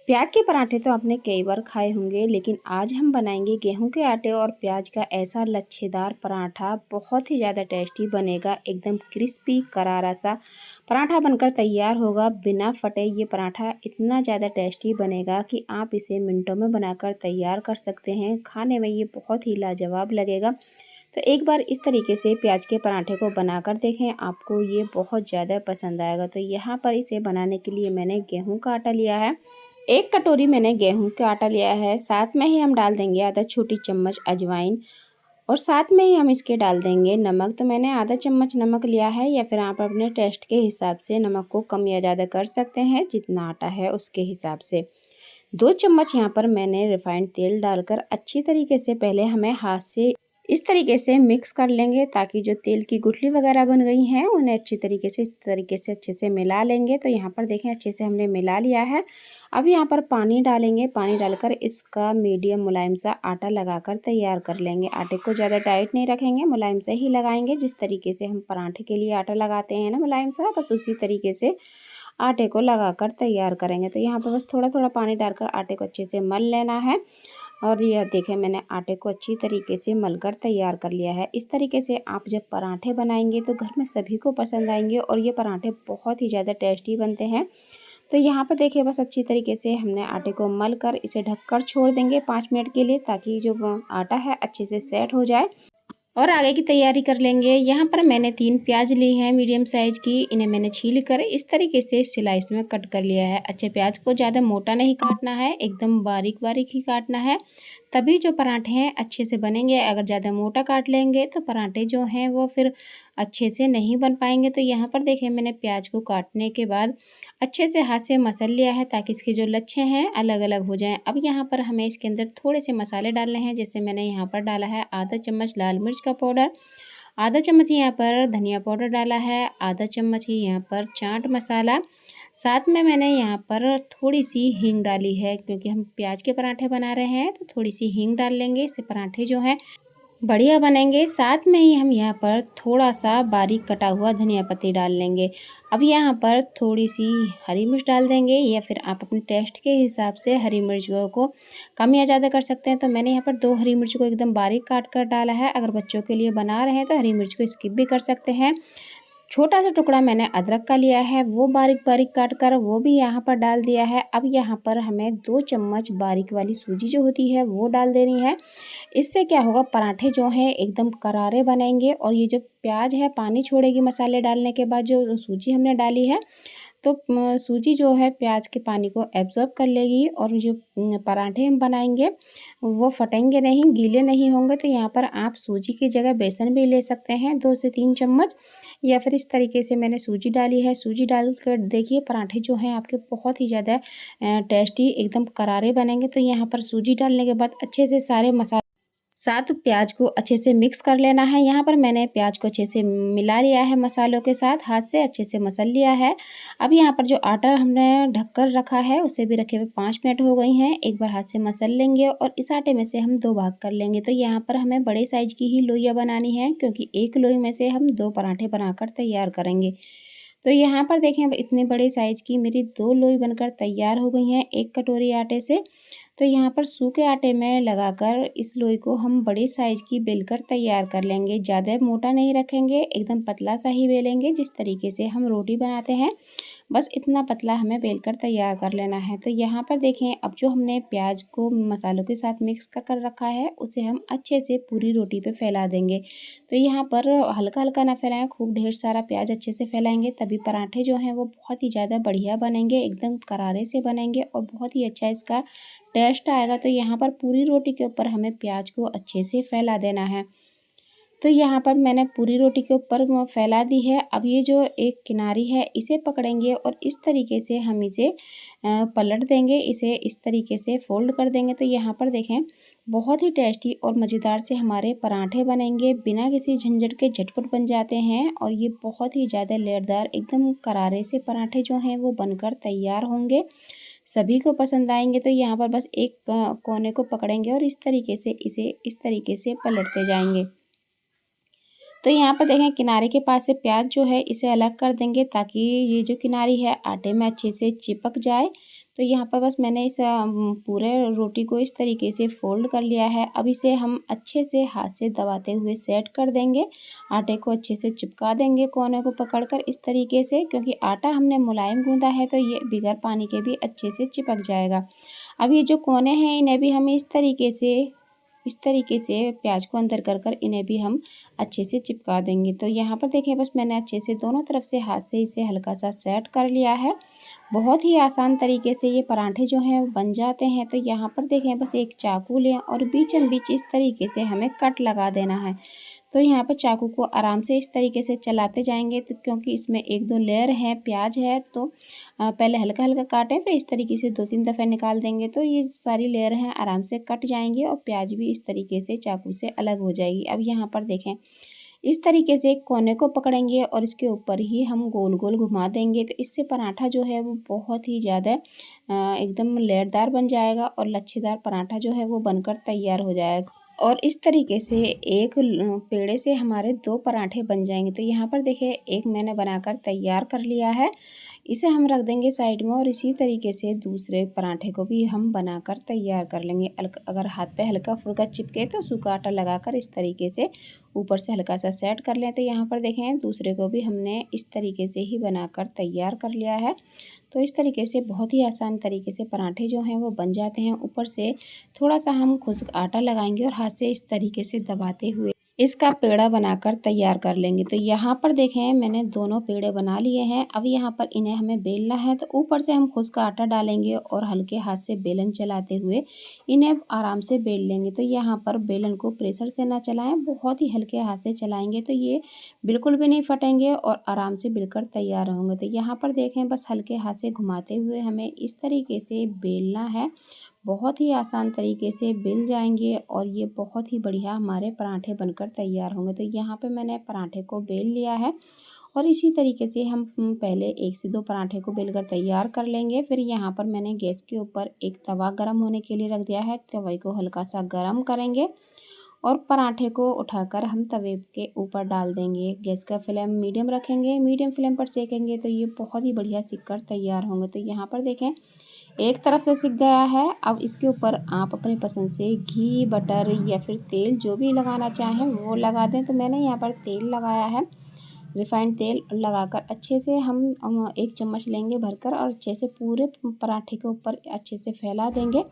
प्याज के पराठे तो आपने कई बार खाए होंगे, लेकिन आज हम बनाएंगे गेहूं के आटे और प्याज का ऐसा लच्छेदार पराठा। बहुत ही ज़्यादा टेस्टी बनेगा, एकदम क्रिस्पी करारा सा पराठा बनकर तैयार होगा। बिना फटे ये पराठा इतना ज़्यादा टेस्टी बनेगा कि आप इसे मिनटों में बनाकर तैयार कर सकते हैं। खाने में ये बहुत ही लाजवाब लगेगा। तो एक बार इस तरीके से प्याज के पराठे को बनाकर देखें, आपको ये बहुत ज़्यादा पसंद आएगा। तो यहाँ पर इसे बनाने के लिए मैंने गेहूँ का आटा लिया है। 1 कटोरी मैंने गेहूं का आटा लिया है। साथ में ही हम डाल देंगे आधा छोटी चम्मच अजवाइन और साथ में ही हम इसके डाल देंगे नमक। तो मैंने आधा चम्मच नमक लिया है, या फिर आप अपने टेस्ट के हिसाब से नमक को कम या ज़्यादा कर सकते हैं, जितना आटा है उसके हिसाब से। 2 चम्मच यहाँ पर मैंने रिफाइंड तेल डालकर अच्छी तरीके से पहले हमें हाथ से इस तरीके से मिक्स कर लेंगे, ताकि जो तेल की गुठली वगैरह बन गई हैं उन्हें अच्छी तरीके से इस तरीके से अच्छे से मिला लेंगे। तो यहाँ पर देखें अच्छे से हमने मिला लिया है। अब यहाँ पर पानी डालेंगे। पानी डालकर इसका मीडियम मुलायम सा आटा लगाकर तैयार कर लेंगे। आटे को ज़्यादा टाइट नहीं रखेंगे, मुलायम से ही लगाएंगे। जिस तरीके से हम पराठे के लिए आटा लगाते हैं ना मुलायम सा, बस उसी तरीके से आटे को लगाकर तैयार करेंगे। तो यहाँ पर बस थोड़ा थोड़ा पानी डालकर आटे को अच्छे से मल लेना है। और यह देखें मैंने आटे को अच्छी तरीके से मलकर तैयार कर लिया है। इस तरीके से आप जब पराठे बनाएंगे तो घर में सभी को पसंद आएंगे और ये पराठे बहुत ही ज़्यादा टेस्टी बनते हैं। तो यहाँ पर देखिए बस अच्छी तरीके से हमने आटे को मल कर इसे ढककर छोड़ देंगे 5 मिनट के लिए, ताकि जो आटा है अच्छे से सेट हो जाए। और आगे की तैयारी कर लेंगे। यहाँ पर मैंने 3 प्याज ली हैं मीडियम साइज़ की। इन्हें मैंने छील कर इस तरीके से स्लाइस में कट कर लिया है। अच्छे प्याज को ज़्यादा मोटा नहीं काटना है, एकदम बारीक बारीक ही काटना है, तभी जो पराठे हैं अच्छे से बनेंगे। अगर ज़्यादा मोटा काट लेंगे तो पराठे जो हैं वो फिर अच्छे से नहीं बन पाएंगे। तो यहाँ पर देखें मैंने प्याज को काटने के बाद अच्छे से हाथ से मसल लिया है, ताकि इसके जो लच्छे हैं अलग अलग हो जाएं। अब यहाँ पर हमें इसके अंदर थोड़े से मसाले डालने हैं। जैसे मैंने यहाँ पर डाला है आधा चम्मच लाल मिर्च का पाउडर, आधा चम्मच यहाँ पर धनिया पाउडर डाला है, आधा चम्मच ही यहाँ पर चाट मसाला। साथ में मैंने यहाँ पर थोड़ी सी हींग डाली है, क्योंकि हम प्याज के पराठे बना रहे हैं तो थोड़ी सी हींग डाल लेंगे। इससे पराठे जो हैं बढ़िया बनेंगे। साथ में ही हम यहाँ पर थोड़ा सा बारीक कटा हुआ धनिया पत्ती डाल लेंगे। अब यहाँ पर थोड़ी सी हरी मिर्च डाल देंगे, या फिर आप अपने टेस्ट के हिसाब से हरी मिर्च को कम या ज़्यादा कर सकते हैं। तो मैंने यहाँ पर 2 हरी मिर्च को एकदम बारीक काट कर डाला है। अगर बच्चों के लिए बना रहे हैं तो हरी मिर्च को स्किप भी कर सकते हैं। छोटा सा टुकड़ा मैंने अदरक का लिया है, वो बारीक बारीक काट कर वो भी यहाँ पर डाल दिया है। अब यहाँ पर हमें 2 चम्मच बारीक वाली सूजी जो होती है वो डाल देनी है। इससे क्या होगा, पराठे जो हैं एकदम करारे बनेंगे। और ये जो प्याज है पानी छोड़ेगी मसाले डालने के बाद, जो सूजी हमने डाली है तो सूजी जो है प्याज के पानी को एब्जॉर्ब कर लेगी, और जो पराठे हम बनाएंगे वो फटेंगे नहीं, गीले नहीं होंगे। तो यहाँ पर आप सूजी की जगह बेसन भी ले सकते हैं 2 से 3 चम्मच, या फिर इस तरीके से मैंने सूजी डाली है। सूजी डाल कर देखिए पराठे जो हैं आपके बहुत ही ज़्यादा टेस्टी एकदम करारे बनेंगे। तो यहाँ पर सूजी डालने के बाद अच्छे से सारे मसाले साथ प्याज को अच्छे से मिक्स कर लेना है। यहाँ पर मैंने प्याज को अच्छे से मिला लिया है, मसालों के साथ हाथ से अच्छे से मसल लिया है। अब यहाँ पर जो आटा हमने ढककर रखा है उसे भी रखे हुए 5 मिनट हो गई हैं। एक बार हाथ से मसल लेंगे और इस आटे में से हम 2 भाग कर लेंगे। तो यहाँ पर हमें बड़े साइज की ही लोइयाँ बनानी है, क्योंकि एक लोई में से हम 2 पराठे बनाकर तैयार करेंगे। तो यहाँ पर देखें अब इतने बड़े साइज़ की मेरी 2 लोई बनकर तैयार हो गई हैं 1 कटोरी आटे से। तो यहाँ पर सूखे आटे में लगाकर इस लोई को हम बड़े साइज़ की बेलकर तैयार कर लेंगे। ज़्यादा मोटा नहीं रखेंगे, एकदम पतला सा ही बेलेंगे, जिस तरीके से हम रोटी बनाते हैं बस इतना पतला हमें बेलकर तैयार कर लेना है। तो यहाँ पर देखें अब जो हमने प्याज को मसालों के साथ मिक्स कर कर रखा है उसे हम अच्छे से पूरी रोटी पे फैला देंगे। तो यहाँ पर हल्का हल्का ना फैलाएं, खूब ढेर सारा प्याज अच्छे से फैलाएंगे, तभी पराठे जो हैं वो बहुत ही ज़्यादा बढ़िया बनेंगे, एकदम करारे से बनेंगे और बहुत ही अच्छा इसका टेस्ट आएगा। तो यहाँ पर पूरी रोटी के ऊपर हमें प्याज को अच्छे से फैला देना है। तो यहाँ पर मैंने पूरी रोटी के ऊपर फैला दी है। अब ये जो एक किनारी है इसे पकड़ेंगे और इस तरीके से हम इसे पलट देंगे, इसे इस तरीके से फोल्ड कर देंगे। तो यहाँ पर देखें बहुत ही टेस्टी और मज़ेदार से हमारे पराठे बनेंगे, बिना किसी झंझट के झटपट बन जाते हैं। और ये बहुत ही ज़्यादा लेयरदार एकदम करारे से पराठे जो हैं वो बनकर तैयार होंगे, सभी को पसंद आएंगे। तो यहाँ पर बस एक कोने को पकड़ेंगे और इस तरीके से इसे इस तरीके से पलटते जाएंगे। तो यहाँ पर देखें किनारे के पास से प्याज जो है इसे अलग कर देंगे ताकि ये जो किनारी है आटे में अच्छे से चिपक जाए। तो यहाँ पर बस मैंने इस पूरे रोटी को इस तरीके से फ़ोल्ड कर लिया है। अब इसे हम अच्छे से हाथ से दबाते हुए सेट कर देंगे। आटे को अच्छे से चिपका देंगे कोने को पकड़कर इस तरीके से, क्योंकि आटा हमने मुलायम गूँधा है तो ये बगैर पानी के भी अच्छे से चिपक जाएगा। अब ये जो कोने हैं इन्हें भी हम इस तरीके से प्याज को अंदर कर कर इन्हें भी हम अच्छे से चिपका देंगे। तो यहाँ पर देखिए बस मैंने अच्छे से दोनों तरफ से हाथ से इसे हल्का सा सेट कर लिया है। बहुत ही आसान तरीके से ये पराठे जो हैं बन जाते हैं। तो यहाँ पर देखें बस एक चाकू लें और बीचों बीच इस तरीके से हमें कट लगा देना है। तो यहाँ पर चाकू को आराम से इस तरीके से चलाते जाएंगे, तो क्योंकि इसमें 1-2 लेयर है प्याज है, तो पहले हल्का हल्का काटें, फिर इस तरीके से 2-3 दफ़े निकाल देंगे तो ये सारी लेयर हैं आराम से कट जाएंगी और प्याज भी इस तरीके से चाकू से अलग हो जाएगी। अब यहाँ पर देखें इस तरीके से कोने को पकड़ेंगे और इसके ऊपर ही हम गोल गोल घुमा देंगे। तो इससे पराठा जो है वो बहुत ही ज़्यादा एकदम लेयरदार बन जाएगा और लच्छेदार पराठा जो है वो बनकर तैयार हो जाएगा। और इस तरीके से एक पेड़े से हमारे 2 पराठे बन जाएंगे। तो यहाँ पर देखिए एक मैंने बनाकर तैयार कर लिया है, इसे हम रख देंगे साइड में और इसी तरीके से दूसरे पराठे को भी हम बनाकर तैयार कर लेंगे। अगर हाथ पे हल्का फुल्का चिपके तो सूखा आटा लगाकर इस तरीके से ऊपर से हल्का सा सेट कर लें। तो यहाँ पर देखें दूसरे को भी हमने इस तरीके से ही बनाकर तैयार कर लिया है। तो इस तरीके से बहुत ही आसान तरीके से पराठे जो हैं वो बन जाते हैं। ऊपर से थोड़ा सा हम खुश्क आटा लगाएंगे और हाथ से इस तरीके से दबाते हुए इसका पेड़ा बनाकर तैयार कर लेंगे। तो यहाँ पर देखें मैंने दोनों पेड़े बना लिए हैं। अब यहाँ पर इन्हें हमें बेलना है, तो ऊपर से हम खुश्क आटा डालेंगे और हल्के हाथ से बेलन चलाते हुए इन्हें आराम से बेल लेंगे। तो यहाँ पर बेलन को प्रेशर से ना चलाएं, बहुत ही हल्के हाथ से चलाएंगे तो ये बिल्कुल भी नहीं फटेंगे और आराम से बिलकर तैयार होंगे। तो यहाँ पर देखें बस हल्के हाथ से घुमाते हुए हमें इस तरीके से बेलना है। बहुत ही आसान तरीके से बेल जाएंगे और ये बहुत ही बढ़िया हमारे पराठे बनकर तैयार होंगे। तो यहाँ पे मैंने पराठे को बेल लिया है और इसी तरीके से हम पहले 1 से 2 पराठे को बेलकर तैयार कर लेंगे। फिर यहाँ पर मैंने गैस के ऊपर एक तवा गर्म होने के लिए रख दिया है। तवे को हल्का सा गर्म करेंगे और पराठे को उठाकर हम तवे के ऊपर डाल देंगे। गैस का फ्लेम मीडियम रखेंगे, मीडियम फ्लेम पर सेकेंगे तो ये बहुत ही बढ़िया सिक कर तैयार होंगे। तो यहाँ पर देखें एक तरफ से सिक गया है। अब इसके ऊपर आप अपनी पसंद से घी, बटर या फिर तेल जो भी लगाना चाहें वो लगा दें। तो मैंने यहाँ पर तेल लगाया है, रिफाइंड तेल लगाकर अच्छे से हम 1 चम्मच लेंगे भरकर और अच्छे से पूरे पराठे के ऊपर अच्छे से फैला देंगे।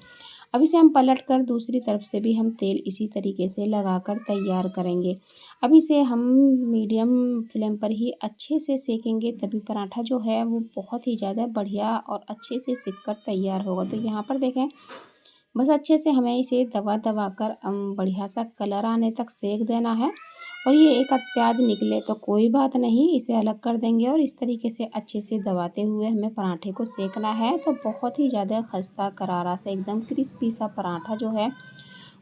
अब इसे हम पलट कर दूसरी तरफ से भी हम तेल इसी तरीके से लगाकर तैयार करेंगे। अब इसे हम मीडियम फ्लेम पर ही अच्छे से सेकेंगे, तभी पराठा जो है वो बहुत ही ज़्यादा बढ़िया और अच्छे से सिक कर तैयार होगा। तो यहाँ पर देखें बस अच्छे से हमें इसे दबा दबा कर बढ़िया सा कलर आने तक सेक देना है। और ये एक आध प्याज निकले तो कोई बात नहीं, इसे अलग कर देंगे और इस तरीके से अच्छे से दबाते हुए हमें पराठे को सेकना है। तो बहुत ही ज़्यादा खस्ता करारा सा एकदम क्रिस्पी सा पराठा जो है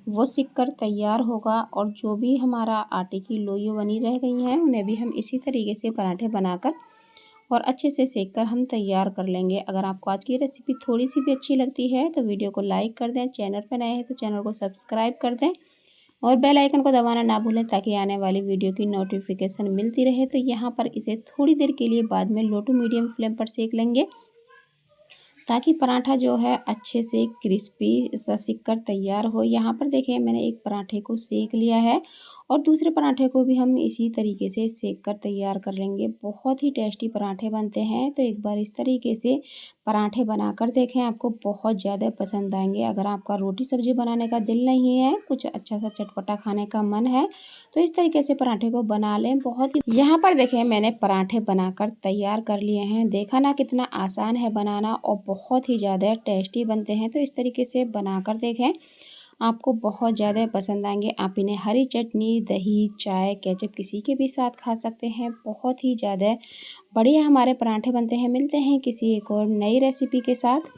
वो सिक कर तैयार होगा। और जो भी हमारा आटे की लोइयाँ बनी रह गई हैं उन्हें भी हम इसी तरीके से पराठे बनाकर और अच्छे से सेक कर हम तैयार कर लेंगे। अगर आपको आज की रेसिपी थोड़ी सी भी अच्छी लगती है तो वीडियो को लाइक कर दें, चैनल पर नए हैं तो चैनल को सब्सक्राइब कर दें और बेल आइकन को दबाना ना भूलें ताकि आने वाली वीडियो की नोटिफिकेशन मिलती रहे। तो यहाँ पर इसे थोड़ी देर के लिए बाद में लो टू मीडियम फ्लेम पर सेक लेंगे ताकि पराठा जो है अच्छे से क्रिस्पी सा सिक कर तैयार हो। यहाँ पर देखें मैंने एक पराठे को सेक लिया है और दूसरे पराठे को भी हम इसी तरीके से सेक कर तैयार कर लेंगे। बहुत ही टेस्टी पराठे बनते हैं। तो एक बार इस तरीके से पराठे बनाकर देखें, आपको बहुत ज़्यादा पसंद आएंगे। अगर आपका रोटी सब्जी बनाने का दिल नहीं है, कुछ अच्छा सा चटपटा खाने का मन है, तो इस तरीके से पराठे को बना लें। बहुत ही यहाँ पर देखें मैंने पराठे बनाकर तैयार कर लिए हैं। देखा ना कितना आसान है बनाना और बहुत ही ज़्यादा टेस्टी बनते हैं। तो इस तरीके से बनाकर देखें, आपको बहुत ज़्यादा पसंद आएंगे। आप इन्हें हरी चटनी, दही, चाय, केचप किसी के भी साथ खा सकते हैं। बहुत ही ज़्यादा बढ़िया हमारे पराठे बनते हैं। मिलते हैं किसी एक और नई रेसिपी के साथ।